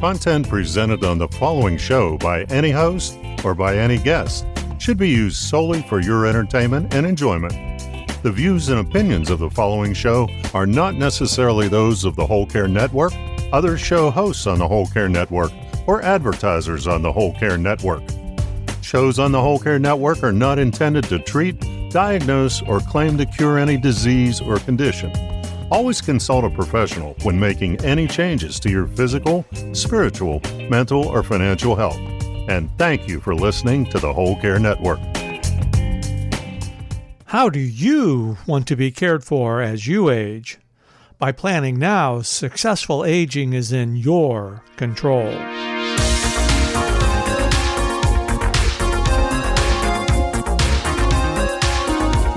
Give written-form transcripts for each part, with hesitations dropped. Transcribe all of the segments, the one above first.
Content presented on the following show by any host or by any guest should be used solely for your entertainment and enjoyment. The views and opinions of the following show are not necessarily those of the Whole Care Network, other show hosts on the Whole Care Network, or advertisers on the Whole Care Network. Shows on the Whole Care Network are not intended to treat, diagnose, or claim to cure any disease or condition. Always consult a professional when making any changes to your physical, spiritual, mental, or financial health. And thank you for listening to the Whole Care Network. How do you want to be cared for as you age? By planning now, successful aging is in your control.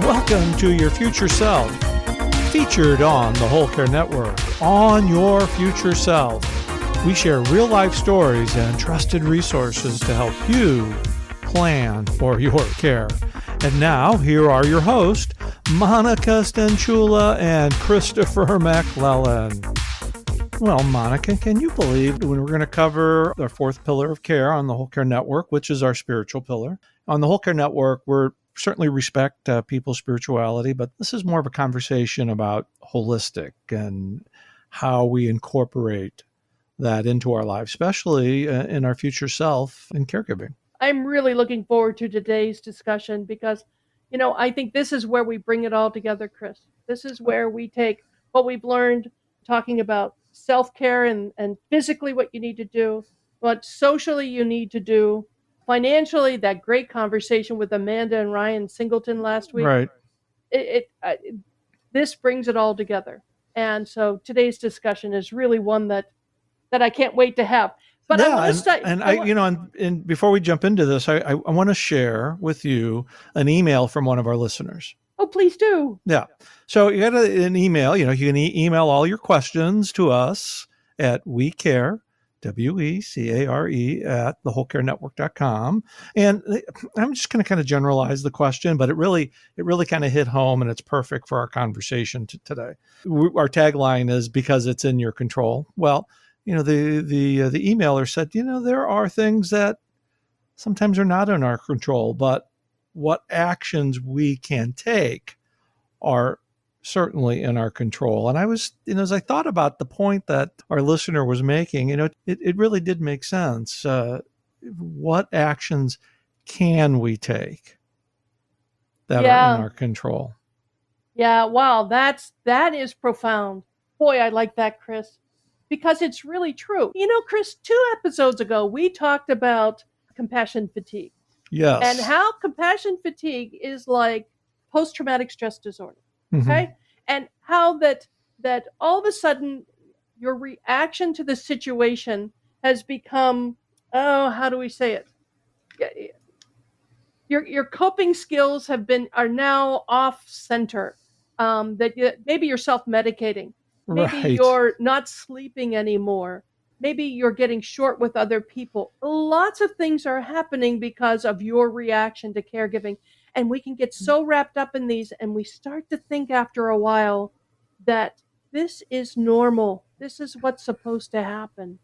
Welcome to Your Future Self, featured on the Whole Care Network. On Your Future Self, we share real-life stories and trusted resources to help you plan for your care. And now, here are your hosts, Monica Stanchula and Christopher McClellan. Well, Monica, can you believe when we're going to cover the fourth pillar of care on the Whole Care Network, which is our spiritual pillar? On the Whole Care Network, we're certainly respect people's spirituality, but this is more of a conversation about holistic and how we incorporate that into our lives, especially in our future self in caregiving. I'm really looking forward to today's discussion because, I think this is where we bring it all together, Chris. This is where we take what we've learned talking about self-care and physically what you need to do, what socially you need to do, financially, that great conversation with Amanda and Ryan Singleton last week. Right. This brings it all together. And so today's discussion is really one that I can't wait to have. But yeah, and before we jump into this, I want to share with you an email from one of our listeners. Oh, please do. Yeah. So you got an email. You can email all your questions to us at WeCare, WECARE at thewholecarenetwork.com. And I'm just going to kind of generalize the question, but it really kind of hit home, and it's perfect for our conversation today. Our tagline is because it's in your control. Well, the emailer said, there are things that sometimes are not in our control, but what actions we can take are certainly in our control. And I was, as I thought about the point that our listener was making, it really did make sense. What actions can we take that are in our control? Yeah, wow, that is profound. Boy, I like that, Chris. Because it's really true. Chris, 2 episodes ago, we talked about compassion fatigue. Yes. And how compassion fatigue is like post-traumatic stress disorder. Mm-hmm. Okay? And how that all of a sudden your reaction to the situation has become, how do we say it? Your coping skills are now off center. Maybe you're self-medicating. Maybe you're not sleeping anymore. Maybe you're getting short with other people. Lots of things are happening because of your reaction to caregiving. And we can get so wrapped up in these, and we start to think after a while that this is normal. This is what's supposed to happen.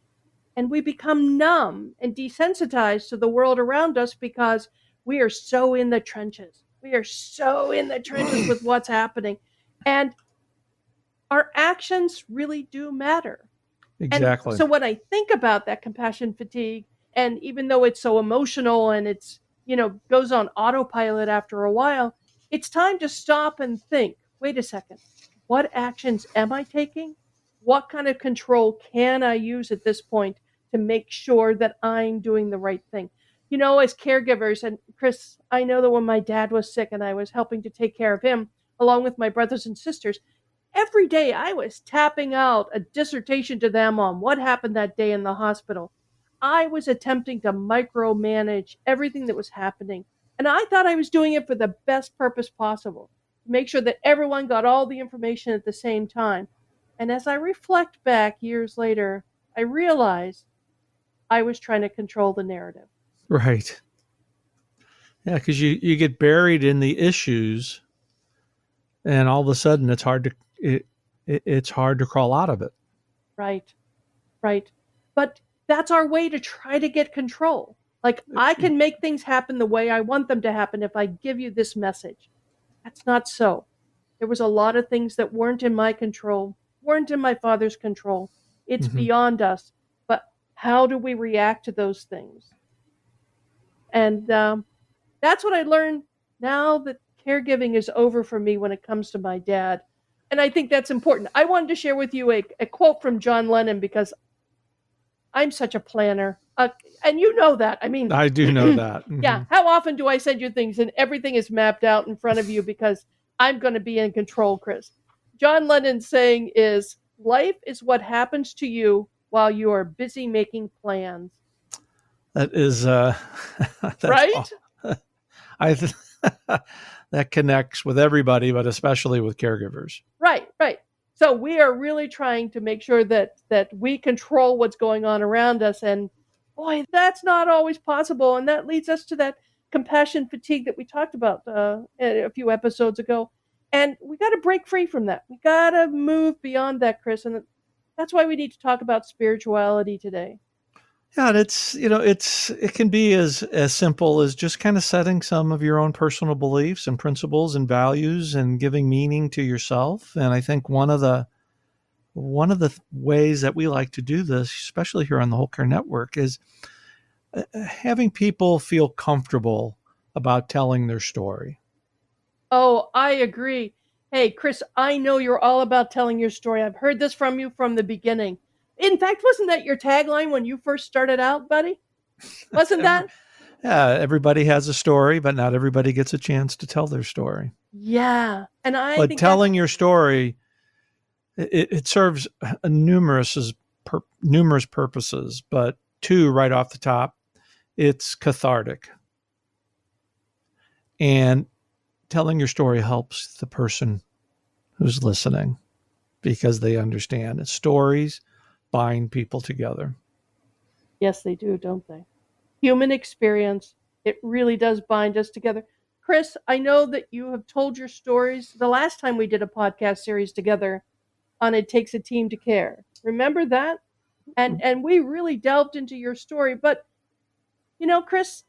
And we become numb and desensitized to the world around us because we are so in the trenches. We are so in the trenches with what's happening. And our actions really do matter. Exactly. And so when I think about that compassion fatigue, and even though it's so emotional and it's, goes on autopilot after a while, it's time to stop and think, wait a second, what actions am I taking? What kind of control can I use at this point to make sure that I'm doing the right thing? As caregivers, and Chris, I know that when my dad was sick and I was helping to take care of him, along with my brothers and sisters, every day I was tapping out a dissertation to them on what happened that day in the hospital. I was attempting to micromanage everything that was happening. And I thought I was doing it for the best purpose possible, to make sure that everyone got all the information at the same time. And as I reflect back years later, I realized I was trying to control the narrative. Right. Yeah, because you get buried in the issues, and all of a sudden it's hard to crawl out of it. Right. But that's our way to try to get control. Like, I can make things happen the way I want them to happen if I give you this message. That's not so. There was a lot of things that weren't in my control, weren't in my Father's control. It's Mhm. beyond us. But how do we react to those things? And that's what I learned now that caregiving is over for me when it comes to my dad. And I think that's important. I wanted to share with you a quote from John Lennon because I'm such a planner. And you know that. I mean, I do know that. yeah, how often do I send you things and everything is mapped out in front of you because I'm going to be in control, Chris? John Lennon's saying is, life is what happens to you while you are busy making plans. That is, that's Right? I that connects with everybody, but especially with caregivers. Right, right. So we are really trying to make sure that we control what's going on around us, and boy, that's not always possible, and that leads us to that compassion fatigue that we talked about a few episodes ago. And we got to break free from that. We got to move beyond that, Chris, and that's why we need to talk about spirituality today. Yeah, and it can be as simple as just kind of setting some of your own personal beliefs and principles and values and giving meaning to yourself. And I think one of the ways that we like to do this, especially here on the Whole Care Network, is having people feel comfortable about telling their story. Oh, I agree. Hey, Chris, I know you're all about telling your story. I've heard this from you from the beginning. In fact, wasn't that your tagline when you first started out, buddy? Wasn't that? Yeah, everybody has a story, but not everybody gets a chance to tell their story. Yeah. And I But think telling your story, it serves numerous purposes, but two right off the top, it's cathartic. And telling your story helps the person who's listening because they understand it. Stories bind people together. yes, they do, don't they? Human experience, it really does bind us together. Chris, I know that you have told your stories the last time we did a podcast series together on It Takes a Team to Care. Remember that? And we really delved into your story, but Chris,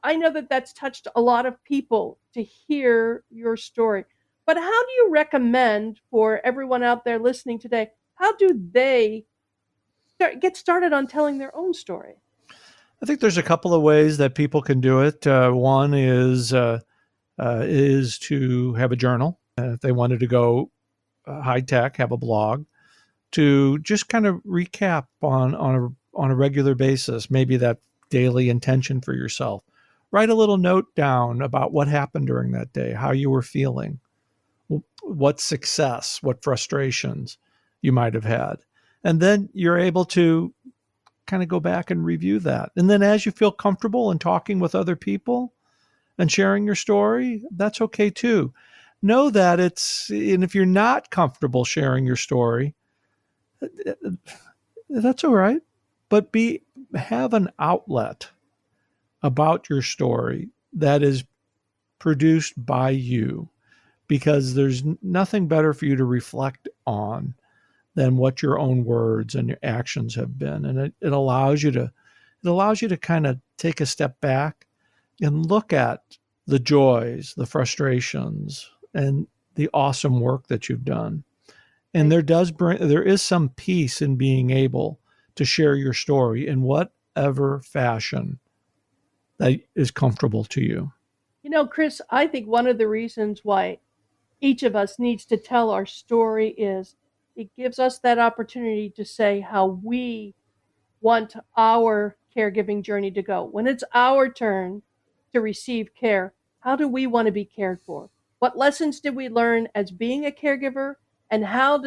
I know that that's touched a lot of people to hear your story. But how do you recommend for everyone out there listening today, how do they get started on telling their own story? I think there's a couple of ways that people can do it. One is to have a journal. If they wanted to go high tech, have a blog to just kind of recap on a regular basis, maybe that daily intention for yourself. Write a little note down about what happened during that day, how you were feeling, what success, what frustrations you might have had. And then you're able to kind of go back and review that. And then as you feel comfortable in talking with other people and sharing your story, that's okay too. Know that and if you're not comfortable sharing your story, that's all right. But have an outlet about your story that is produced by you, because there's nothing better for you to reflect on than what your own words and your actions have been. And it allows you to kind of take a step back and look at the joys, the frustrations, and the awesome work that you've done. And there is some peace in being able to share your story in whatever fashion that is comfortable to you. Chris, I think one of the reasons why each of us needs to tell our story is it gives us that opportunity to say how we want our caregiving journey to go. When it's our turn to receive care, how do we want to be cared for? What lessons did we learn as being a caregiver? And how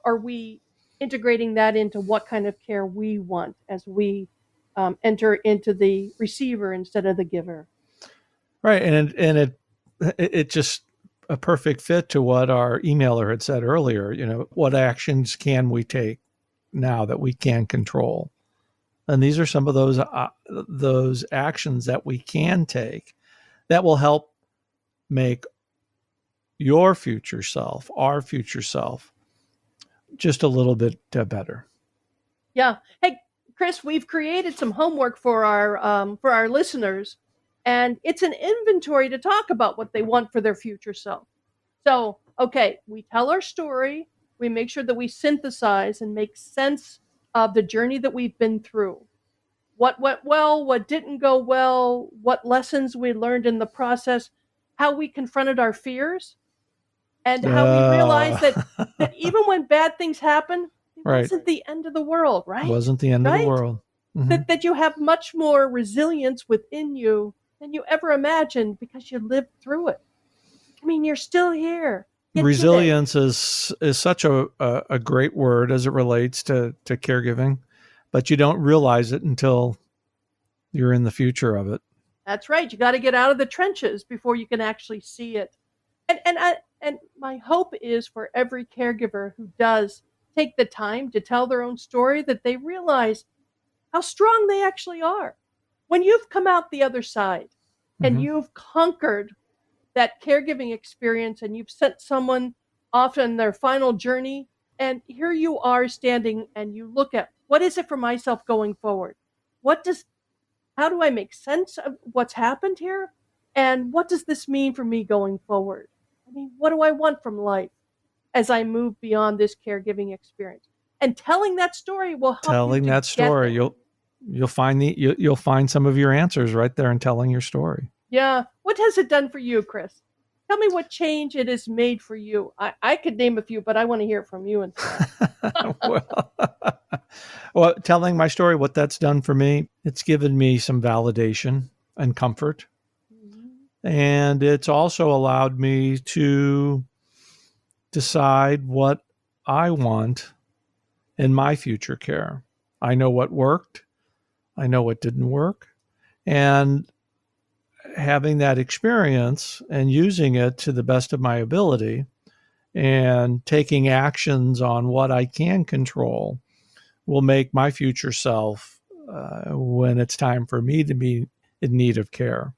are we integrating that into what kind of care we want as we enter into the receiver instead of the giver? Right. And it just a perfect fit to what our emailer had said earlier. What actions can we take now that we can control? And these are some of those actions that we can take that will help make your future self, our future self, just a little bit better. Yeah. Hey, Chris, we've created some homework for our listeners, and it's an inventory to talk about what they want for their future self. So, okay, we tell our story, we make sure that we synthesize and make sense of the journey that we've been through. What went well, what didn't go well, what lessons we learned in the process, how we confronted our fears, and how we realized Uh, that even when bad things happen, it right. wasn't the end of the world, right? Wasn't the end of the Right? world. Mhm. That you have much more resilience within you than you ever imagined because you lived through it. I mean, you're still here. Get today. Resilience is such a great word as it relates to caregiving, but you don't realize it until you're in the future of it. That's right. You got to get out of the trenches before you can actually see it. And my hope is for every caregiver who does take the time to tell their own story that they realize how strong they actually are. When you've come out the other side and Mhm. you've conquered that caregiving experience and you've sent someone off on their final journey, and here you are standing and you look at what is it for myself going forward? How do I make sense of what's happened here? And what does this mean for me going forward? I mean, what do I want from life as I move beyond this caregiving experience? And telling that story will help Telling you to that story, get there. you'll find some of your answers right there in telling your story. Yeah. What has it done for you, Chris? Tell me what change it has made for you. I could name a few, but I want to hear from you instead. well, telling my story, what that's done for me, it's given me some validation and comfort. And it's also allowed me to decide what I want in my future care. I know what worked. I know what didn't work. And having that experience and using it to the best of my ability and taking actions on what I can control will make my future self, when it's time for me to be in need of care,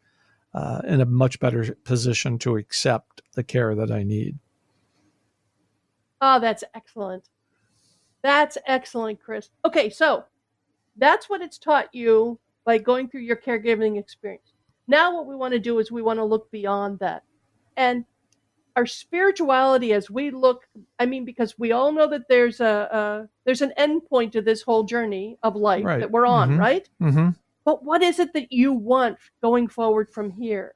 in a much better position to accept the care that I need. Oh, that's excellent. That's excellent, Chris. Okay, so that's what it's taught you by going through your caregiving experience. Now, what we want to do is we want to look beyond that. And our spirituality, as we look, I mean, because we all know that there's an end point to this whole journey of life Right. that we're on, Mm-hmm. right? Mm-hmm. But what is it that you want going forward from here?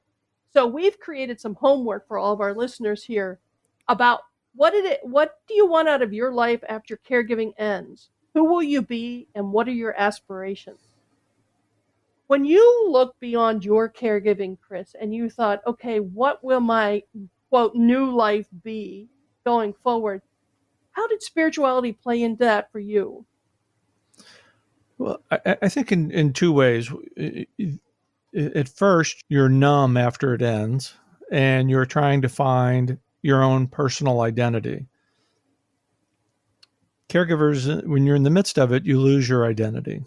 So we've created some homework for all of our listeners here about what do you want out of your life after caregiving ends? Who will you be and what are your aspirations? When you look beyond your caregiving, Chris, and you thought, okay, what will my quote new life be going forward? How did spirituality play into that for you? Well, I think in two ways. At first, you're numb after it ends, and you're trying to find your own personal identity. Caregivers, when you're in the midst of it, you lose your identity.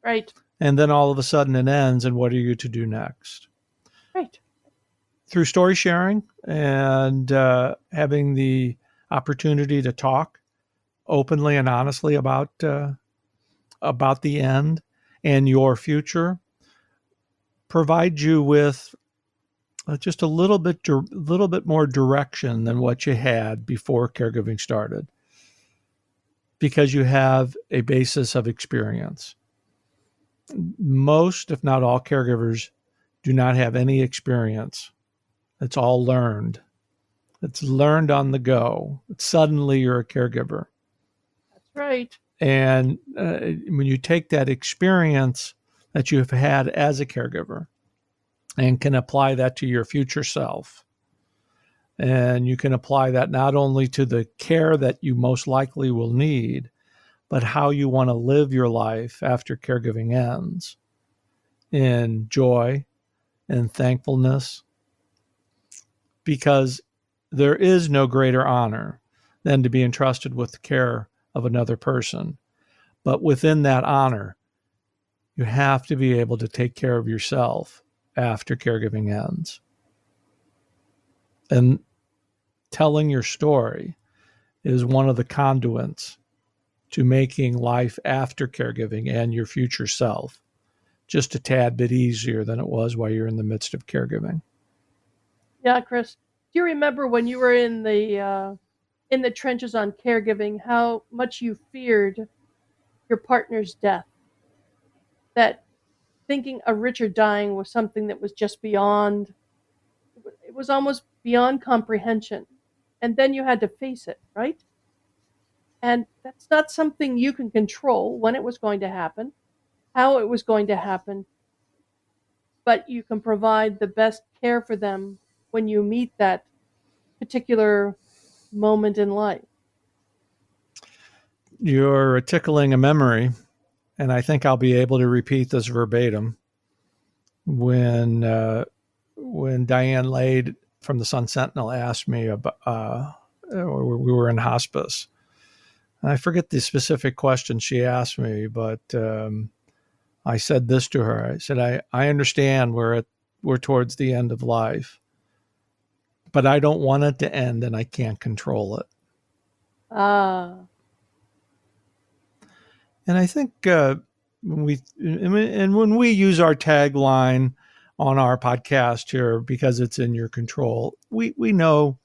Right. And then all of a sudden it ends, and what are you to do next? Right. Through story sharing and having the opportunity to talk openly and honestly about the end and your future, provide you with just a little bit more direction than what you had before caregiving started, because you have a basis of experience. Most, if not all, caregivers do not have any experience. It's all learned. It's learned on the go. Suddenly you're a caregiver. That's right. And when you take that experience that you've had as a caregiver and can apply that to your future self, and you can apply that not only to the care that you most likely will need, but how you want to live your life after caregiving ends, in joy and thankfulness, because there is no greater honor than to be entrusted with the care of another person. But within that honor, you have to be able to take care of yourself after caregiving ends. And telling your story is one of the conduits to making life after caregiving and your future self just a tad bit easier than it was while you're in the midst of caregiving. Yeah, Chris. Do you remember when you were in the trenches on caregiving, how much you feared your partner's death? That thinking of Richard dying was something that was just beyond, it was almost beyond comprehension. And then you had to face it, right? And that's not something you can control when it was going to happen, how it was going to happen, but you can provide the best care for them when you meet that particular moment in life. You're tickling a memory, and I think I'll be able to repeat this verbatim. When Diane Lade from the Sun Sentinel asked me about, we were in hospice. I forget the specific question she asked me, but I said this to her. I said, I understand we're towards the end of life, but I don't want it to end and I can't control it. And I think when we use our tagline on our podcast here, because it's in your control, we know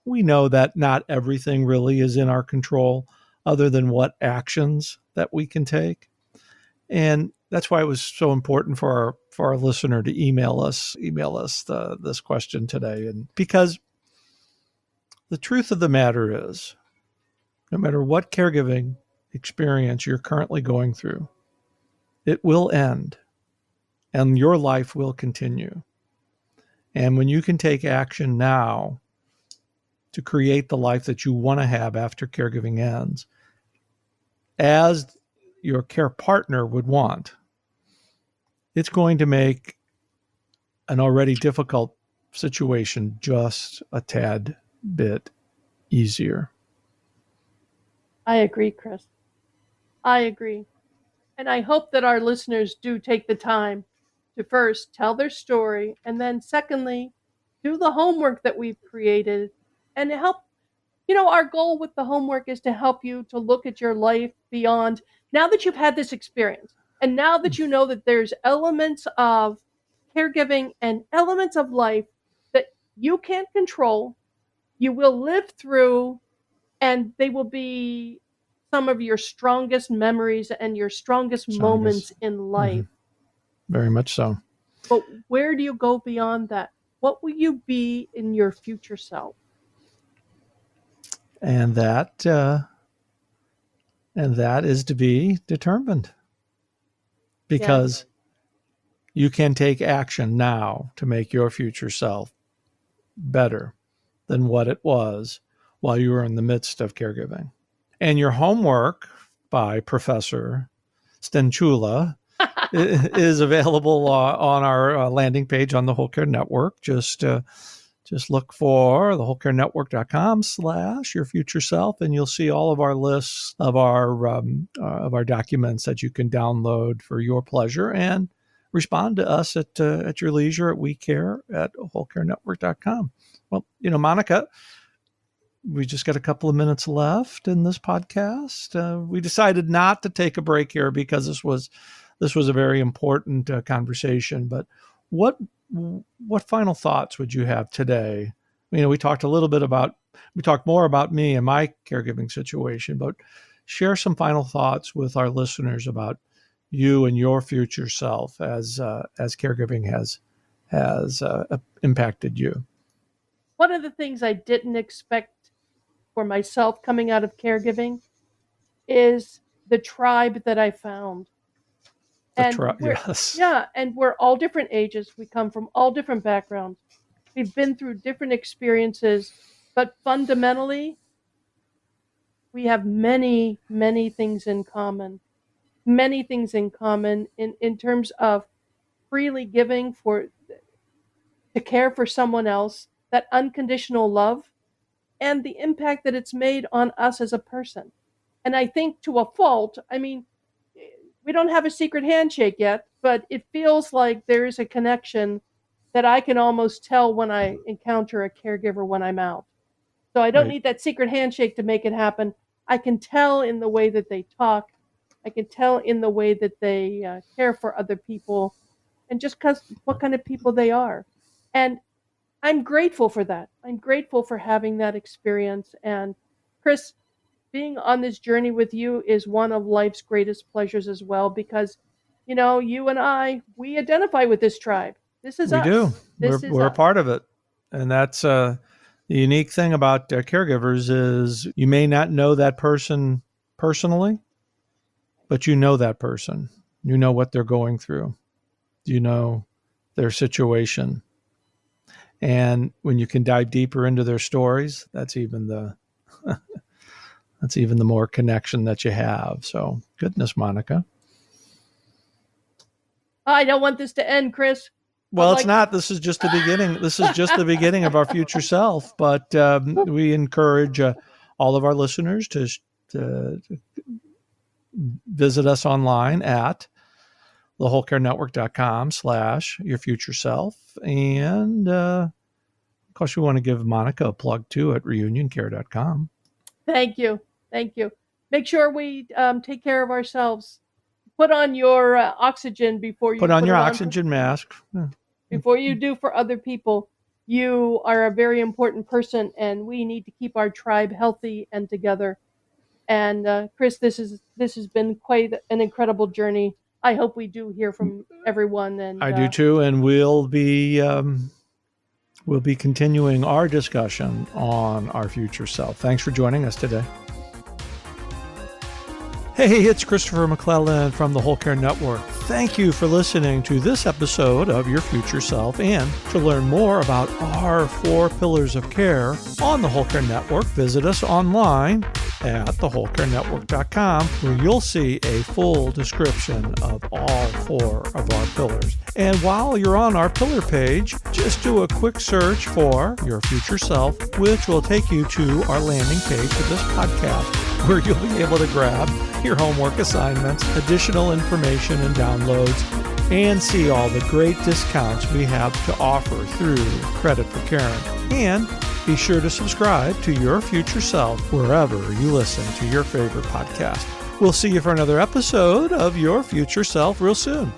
that not everything really is in our control, other than what actions that we can take. And that's why it was so important for our listener to email us this question today. And because the truth of the matter is, no matter what caregiving experience you're currently going through, it will end and your life will continue. And when you can take action now to create the life that you want to have after caregiving ends, as your care partner would want, it's going to make an already difficult situation just a tad bit easier. I agree, Chris. I agree. And I hope that our listeners do take the time to first tell their story, and then secondly, do the homework that we've created and help. Our goal with the homework is to help you to look at your life beyond, now that you've had this experience, and now that you know that there's elements of caregiving and elements of life that you can't control, you will live through, and they will be some of your strongest memories and your strongest moments in life. Mm-hmm. Very much so. But where do you go beyond that? What will you be in your future self? And that is to be determined, because you can take action now to make your future self better than what it was while you were in the midst of caregiving. And your homework by Professor Stenchula is available on our landing page on the Whole Care Network. Just look for the wholecarenetwork.com/your future self, and you'll see all of our lists of our documents that you can download for your pleasure and respond to us at your leisure at wholecarenetwork.com. Well, Monica, we just got a couple of minutes left in this podcast. We decided not to take a break here because this was a very important conversation. But what final thoughts would you have today? We talked more about me and my caregiving situation, but share some final thoughts with our listeners about you and your future self as caregiving has impacted you. One of the things I didn't expect for myself coming out of caregiving is the tribe that I found. Yes. Yeah, and we're all different ages. We come from all different backgrounds. We've been through different experiences, but fundamentally, we have many, many things in common. Many things in common in terms of freely giving to care for someone else, that unconditional love, and the impact that it's made on us as a person. And I think to a fault, we don't have a secret handshake yet, but it feels like there is a connection that I can almost tell when I encounter a caregiver when I'm out. So I don't need that secret handshake to make it happen. I can tell in the way that they talk. I can tell in the way that they care for other people, and just because what kind of people they are. And I'm grateful for that. I'm grateful for having that experience. And Chris, being on this journey with you is one of life's greatest pleasures as well, because, you and we identify with this tribe. This is We us. do. This is We're a us. part of it. And that's the unique thing about caregivers is you may not know that person personally, but you know that person. You know what they're going through. You know their situation. And when you can dive deeper into their stories, that's even the more connection that you have. So, goodness, Monica. I don't want this to end, Chris. Well, it's not. This is just the beginning. This is just the beginning of our future self. But we encourage all of our listeners to visit us online at thewholecarenetwork.com/yourfutureself. And of course, we want to give Monica a plug too at reunioncare.com. Thank you. Thank you. Make sure we take care of ourselves. Put on your oxygen before you put on your oxygen mask. Before you do for other people. You are a very important person, and we need to keep our tribe healthy and together. And Chris, this has been quite an incredible journey. I hope we do hear from everyone. And I do too, and we'll be continuing our discussion on our future self. Thanks for joining us today. Hey, it's Christopher McClellan from the Whole Care Network. Thank you for listening to this episode of Your Future Self. And to learn more about our 4 pillars of care on the Whole Care Network, visit us online at thewholecarenetwork.com, where you'll see a full description of all 4 of our pillars. And while you're on our pillar page, just do a quick search for Your Future Self, which will take you to our landing page for this podcast, where you'll be able to grab your homework assignments, additional information and downloads, and see all the great discounts we have to offer through Credit for Caring. And be sure to subscribe to Your Future Self wherever you listen to your favorite podcast. We'll see you for another episode of Your Future Self real soon.